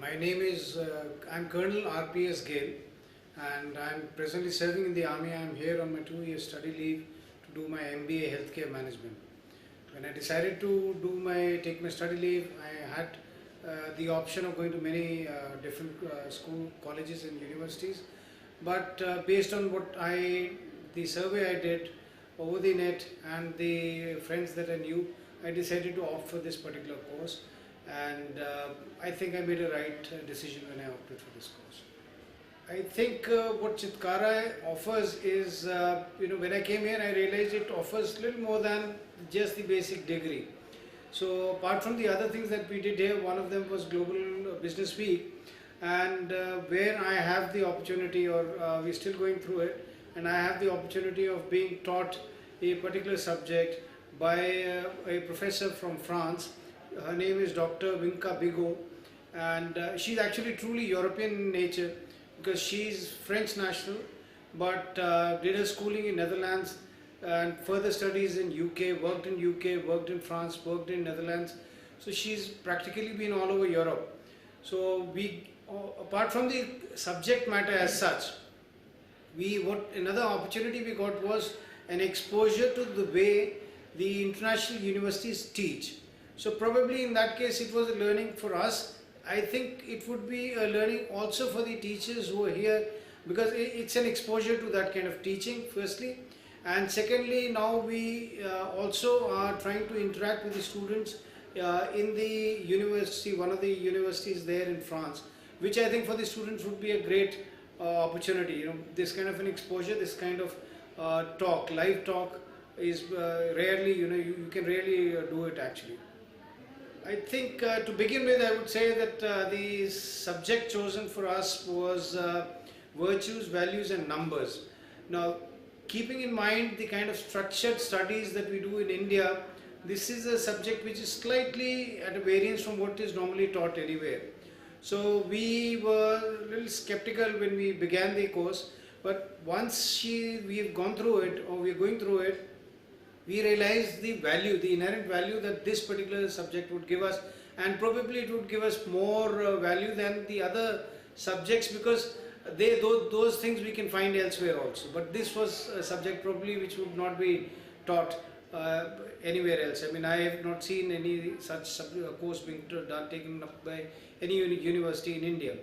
My name is, I'm Colonel RPS Gale, and I'm presently serving in the Army. I'm here on my 2 year study leave to do my MBA Healthcare Management. When I decided to take my study leave, I had the option of going to many different school, colleges and universities. But based on the survey I did over the net and the friends that I knew, I decided to opt for this particular course, and I think I made a right decision when I opted for this course. I think what Chitkara offers is, when I came here, I realized it offers little more than just the basic degree. So apart from the other things that we did here, one of them was Global Business Week, and where I have the opportunity, or we're still going through it, and I have the opportunity of being taught a particular subject by a professor from France. Her name is Dr. Winka Bigot, and she's actually truly European in nature, because she's French national, but did her schooling in Netherlands and further studies in UK, worked in UK, worked in France, worked in Netherlands. So she's practically been all over Europe. So apart from the subject matter as such, what another opportunity we got was an exposure to the way the international universities teach. So probably in that case it was a learning for us. I think it would be a learning also for the teachers who are here, because it's an exposure to that kind of teaching firstly, and secondly, now we also are trying to interact with the students in the university, one of the universities there in France, which I think for the students would be a great opportunity. This kind of an exposure, this kind of live talk is rarely, you can really do it actually. I think to begin with, I would say that the subject chosen for us was virtues, values and numbers. Now, keeping in mind the kind of structured studies that we do in India, this is a subject which is slightly at a variance from what is normally taught anywhere. So we were a little skeptical when we began the course, but once we have gone through it, or we are going through it, we realized the inherent value that this particular subject would give us, and probably it would give us more value than the other subjects, because those things we can find elsewhere also. But this was a subject probably which would not be taught anywhere else. I mean, I have not seen any such course being taken up by any university in India.